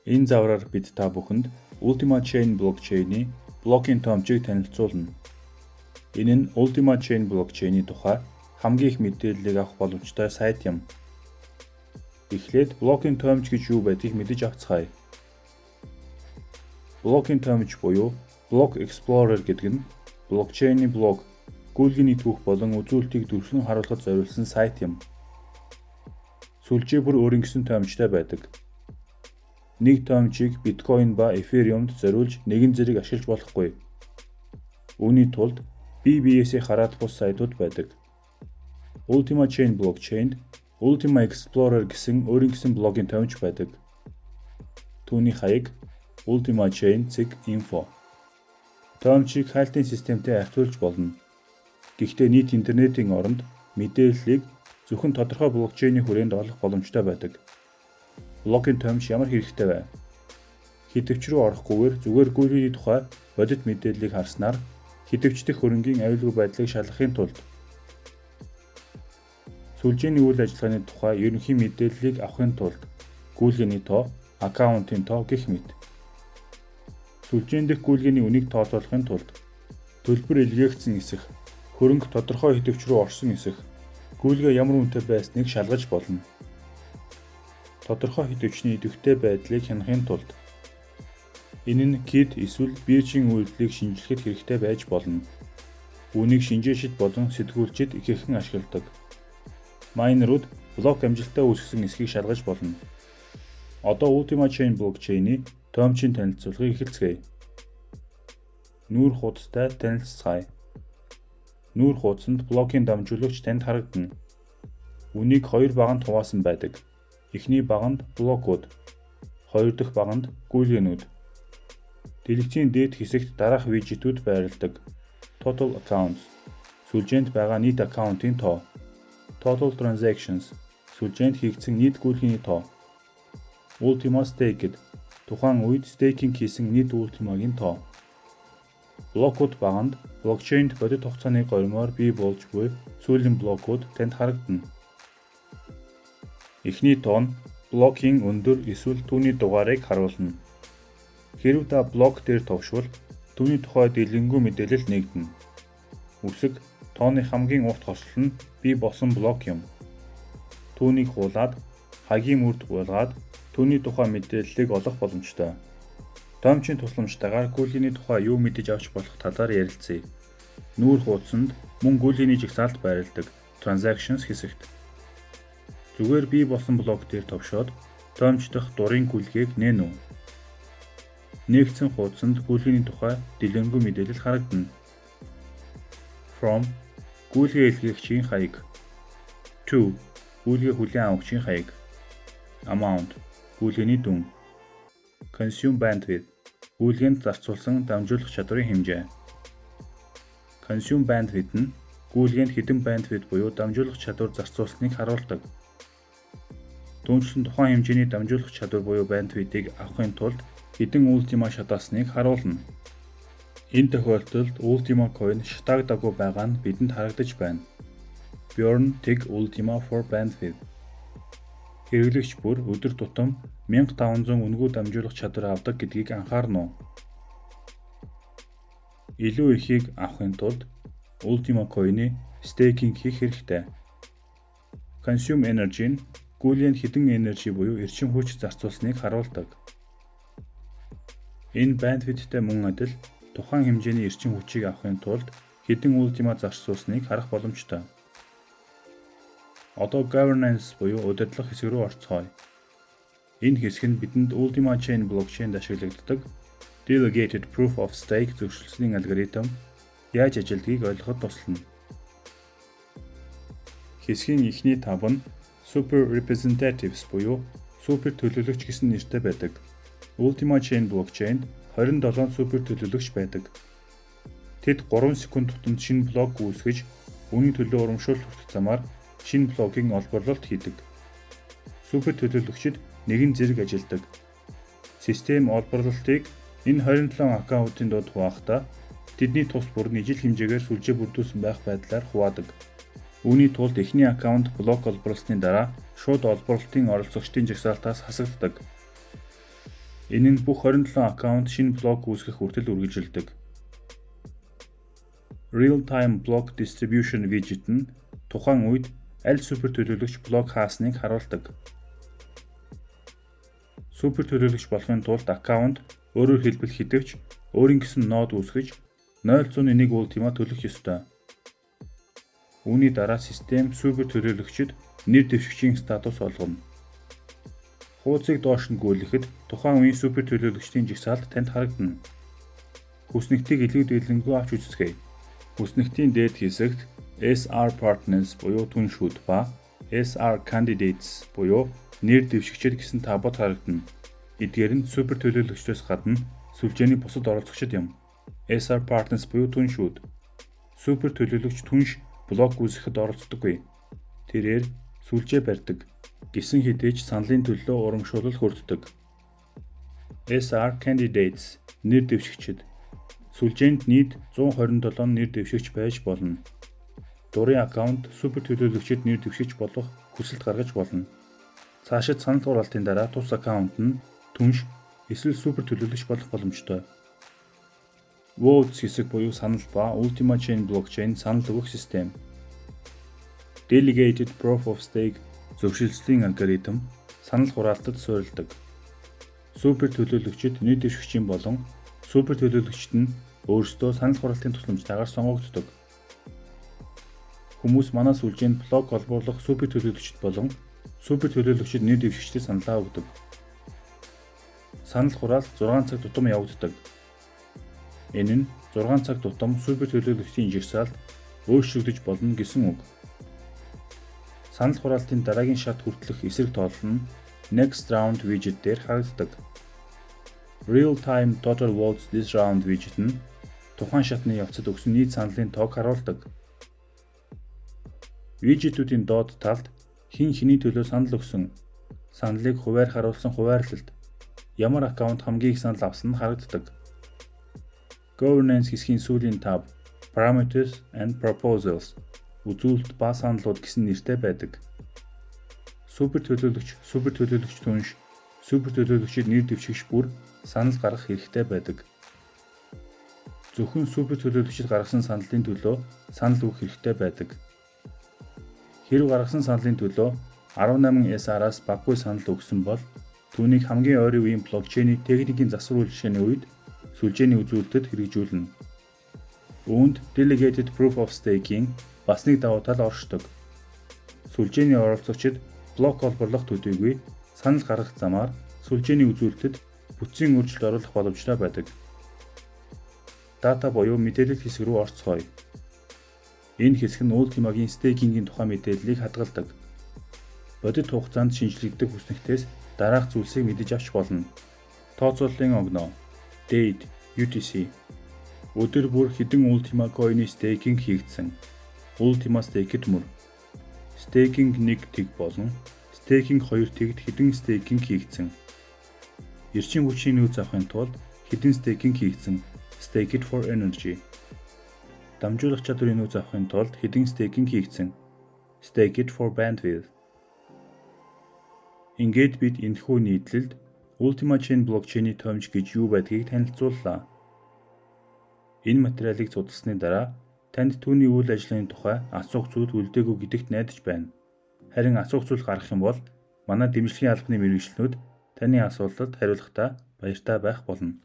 Энэ завраар бид та бүхэнд Ultima Chain блокчейний блокийн томчийг танилцуулна. Энэ нь Ultima Chain блокчейний тухай хамгийн их мэдээллийг авах боломжтой сайт юм. Эхлээд блокийн томч гэж юу байдгийг мэдэж авцгаая. Блокийн томч буюу Block Explorer гэдэг нь блокчейний блок, гүйлгээний түүх болон үзүүлэлтийг дүрслэн харуулахад зориулсан сайт юм. Сүлжээ бүр өөрийн гэсэн томчтой байдаг. Нэг томчийг биткойн ба эфириумд зориулж нэгэн зэрэг ашиглаж болохгүй. Үүний тулд бие биесээ хараад бус сайтууд байдаг. Ultima Chain блокчейнд Ultima Explorer гэсэн өөрийн гэсэн блогийн томч байдаг. Түүний хаяг Ultima Chain.info. Томчийг хайлтын системтэй харьцуулж болно. Гэхдээ нийт интернетийн оронд мэдээллийг зөвхөн тодорхой блокчейний хүрээнд олох боломжтой байдаг. Блокийн томч ямар хэрэгтэй вэ? Хэдвч рүү орохгүйгээр зүгээр гүйлгээний тухай бодит мэдээллийг харснаар хэдвчдэх хөрөнгийн аюулгүй байдлыг шалгахын тулд сүлжээний үйл ажиллагааны тухай ерөнхий мэдээллийг авахын тулд гүйлгээний тоо, аккаунтын тоо гэх мэт. Сүлжээн дэх гүйлгээний үнийг тооцоолохын тулд төлбөр илгээгдсэн эсэх, хөрөнгө тодорхой хэдвч рүү орсон эсэх, гүйлгээ ямар үнэтэй байсныг шалгаж болно. Тодорхой хэдвчний идэвхтэй байдлыг хянахын тулд энэ нь KID эсвэл биржийн үйлдэлийг шинжлэхэд хэрэгтэй байж болно. Үүнийг шинжээчид болон сэтгүүлчид ихээхэн ашигладаг. Майнерууд блок амжилттай үүсгэсэн эсхийг шалгаж болно. Одоо Ultima Chain блокчейний томчийн танилцуулгыг эхэлцгээе. Нүүр хуудастай танилццгаая. Нүүр хуудсанд блокийн дамжуулагч танд харагдана. Үнийг хоёр баганд хуваасан байдаг. Эхний баганд блокууд, хоёр дахь баганд гүйлгээнүүд. Дэлгэцийн дээд хэсэгт дараах виджетүүд байрладаг. Total Accounts, сүлжээнд байгаа нийт аккаунтын тоо. Total Transactions, сүлжээнд хийгдсэн нийт гүйлгээний тоо. Ultima Staked, тухайн үед стейкинг хийсэн нийт Ultima-гийн тоо. Блокууд баганд блокчейнд бодит хугацааны горимоор бий болж буй сүүлийн блокууд танд харагдана. Эхний тоо нь блокийн өндөр эсвэл түүний дугаарыг харуулна. Хэрэв та блок дээр товшвол түүний тухай дэлгэнгүй мэдээлэл нэгдэнэ. Үсэг тооны хамгийн урт хослол нь бий болсон блок юм. Түүнийг хуулаад хагийн үрд байлгаад түүний тухай мэдээллийг олох боломжтой. Томчийн тусламжтайгаар гүйлгээний тухай юу мэдэж авч болох талаар ярилцъя. Нүүр хуудсанд мөн гүйлгээний жагсаалт байрладаг Transactions хэсэгт. Зүгээр бий болсон блок дээр товшоод томч дахь дурын гүйлгээг нээнэ үү. Нэгдсэн хуудсанд гүйлгээний тухай дэлгэнгүй мэдээлэл харагдана. From гүйлгээ илгээгчийн хаяг. To гүйлгээ хүлээн авагчийн хаяг. Amount гүйлгээний дүн. Consume bandwidth гүйлгээнд зарцуулсан дамжуулах чадрын хэмжээ. Consume bandwidth нь гүйлгээнд хэдэн bandwidth буюу дамжуулах чадвар зарцуулсныг харуулдаг. Түүнчлэн тухайн хэмжээний дамжуулах чадвар буюу bandwidth-ийг авахын тулд хэдэн Ultima шатаасныг харуулна. Энэ тохиолдолд Ultima coin шатаагдаагүй байгаа нь бидэнд харагдаж байна. Bjorn Tig Ultima for bandwidth. Хэрэглэгч бүр өдөр тутам 1500 үнэгүй дамжуулах чадвар авдаг гэдгийг анхаарна уу? Илүү ихийг авахын тулд Ultima coin-ы стейкинг хийх хэрэгтэй. Consume energy нь гүйлгээнд хэдэн энержи буюу эрчим хүч зарцуулсныг харуулдаг. Энэ bandwidthтэй мөн адил тухайн хэмжээний эрчим хүчийг авахын тулд хэдэн Ultima зарцуулсныг харах боломжтой. Одоо governance буюу удирдлах хэсэг рүү орцгоё. Энэ хэсэг нь бидэнд Ultima Chain блокчейнд ашиглагддаг Delegated Proof of Stake зөвшөөрлөсний алгоритм яаж ажилладгийг ойлгоход туслана. Хэсгийн эхний тав нь Super Representatives буюу супер төлөөлөгч гэсэн нэртэй байдаг. Ultima Chain блокчейнд 27 супер төлөөлөгч байдаг. Тэд 3 секунд тутамд шинэ блок үүсгэж, үүний төлөө урамшуулалт хүртэх замаар шинэ блокийн олборлолт хийдэг. Супер төлөөлөгчид нэгэн зэрэг ажилладаг. Систем олборлолтыг энэ 27 аккаунтын дунд хуваахдаа тэдний тус бүр нь ижил хэмжээгээр сүлжээ бүрдүүлсэн байх байдлаар хуваадаг. Үүний тулд эхний аккаунт блок олборлсны дараа шууд олборлолтын оролцогчдын жагсаалтаас хасагддаг. Энэ нь бүх 27 аккаунт шинэ блок үүсгэх хүртэл үргэлжилдэг. Real-time block distribution widget нь тухайн үед аль супер төлөөлөгч блок хаасныг харуулдаг. Супер төлөөлөгч болохын тулд аккаунт өөрөөр хэлбэл хэдвч өөрийн гэсэн нод үүсгэж 0.1 ультима төлөх ёстой. Үүний дараа систем супер төлөөлөгчид нэр дэвшигчийн статус олгоно. Хуудсыг доош нь гүйлгэхэд тухайн үеийн супер төлөөлөгчдийн жагсаалт танд харагдана. Хүснэгтийг илүү дэлгэнгүй авч үздэгэ. Хүснэгтийн дээд хэсэгт SR Partners буюу түншүүд ба SR Candidates буюу нэр дэвшигчид гэсэн табууд харагдана. Эдгээр нь супер төлөөлөгчдөөс гадна сүлжээний бусад оролцогчид юм. SR Partners буюу түншүүд. Супер төлөөлөгч түнш блок үүсгэхэд оролцдоггүй. Тэрээр сүлжээ барьдаг. Гэсэн хэдий ч саналын төлөө урамшуулал хүртдэг. SR Candidates нэр дэвшигчид. Сүлжээнд нийт 127 нэр дэвшигч байж болно. Дурын аккаунт супер төлөөлөгчид нэр дэвшигч болох хүсэлт гаргаж болно. Цаашид санал хураалтын дараа тус аккаунт нь түнш эсвэл супер төлөөлөгч болох боломжтой. Votes хэсэг буюу санал ба Ultima Chain блокчейн санал өгөх систем. Delegated Proof of Stake зөвшөөрлөлийн алгоритм санал хураалтад суурилдаг. Супер төлөөлөгчид нэр дэвшигчийн болон супер төлөөлөгчид нь өөрсдөө санал хураалтын тусламжтайгаар сонгогддог. Хүмүүс манай сүлжээнд блок холбоорлох супер төлөөлөгчид болон супер төлөөлөгчид нэр дэвшигчдэд саналаа өгдөг. Санал хураалт 6 цаг тутам явагддаг. Энэ нь 6 цаг тутам супер төлөөлөгчдийн жагсаалт өөрчлөгдөж болно гэсэн үг. Санал хураалтын дараагийн шат хүртэлх эсрэг тоол нь Next Round widget дээр харагддаг. Real-time Total Votes This Round widget нь тухайн шатны явцад өгсөн нийт саналын тоог харуулдаг. Widget-үүдийн доод талд хэн хэний төлөө санал өгсөн, саналыг хуваар харуулсан хуваарлалт, ямар аккаунт хамгийн их санал авсан нь харагддаг. Governance хэсгийн сүүлийн тав Parameters and Proposals үзүүлэлт ба саналууд гэсэн нэртэй байдаг. Супер төлөөлөгч түнш, супер төлөөлөгчид нэр дэвшигч бүр санал гаргах хэрэгтэй байдаг. Зөвхөн супер төлөөлөгчид гаргасан саналын төлөө санал өгөх хэрэгтэй байдаг. Хэрв гаргасан саналын төлөө 18 SR-аас баггүй санал өгсөн бол түүнийг хамгийн ойрын үеийн блокчейний техникийн засвар үйлчилгээний үед сүлжээний үзүүлэлтэд хэрэгжүүлнэ. Үүнд Delegated Proof of Stake-ийн бас нэг давуу тал оршдог. Сүлжээний оролцогчид блок холборлох төдийгүй санал гаргах замаар сүлжээний үзүүлэлтэд бүтцийн өөрчлөлт оруулах боломжтой байдаг. Дата буюу мэдээлэл хэсэг рүү орцгоё. Энэ хэсэг нь Ultima-гийн стейкингийн тухай мэдээллийг хадгалдаг. Бодит хугацаанд шинжлэгдэх хүснэгтээс дараах зүйлсийг мэдэж авч болно. Тооцооллын огноо, date, UTC. Өдөр бүр хэдэн Ultima coin-ы стейкинг хийгдсэн. Ultima stake-д мөр. Staking 1 тэг болон staking 2 тэгт хэдэн staking хийгдсэн. Эрчим хүчийн нөөц авахын тулд хэдэн staking хийгдсэн. Staked for energy. Дамжуулах чадварыг нөөц авахын тулд хэдэн staking хийгдсэн. Staked for bandwidth. Ингээд бид энэхүү нийтлэлд Ultima Chain блокчейний томьёо гэж юу байдгийг танилцууллаа. Энэ материалыг судалсны дараа танд түүний үйл ажиллагааны тухай асуух зүйл үлдээгүй гэдэгт найдаж байна. Харин асуух зүйл гарах юм бол манай дэмжлэгийн албаны мэргэжлүүд таны асуултад хариулахдаа баяртай байх болно.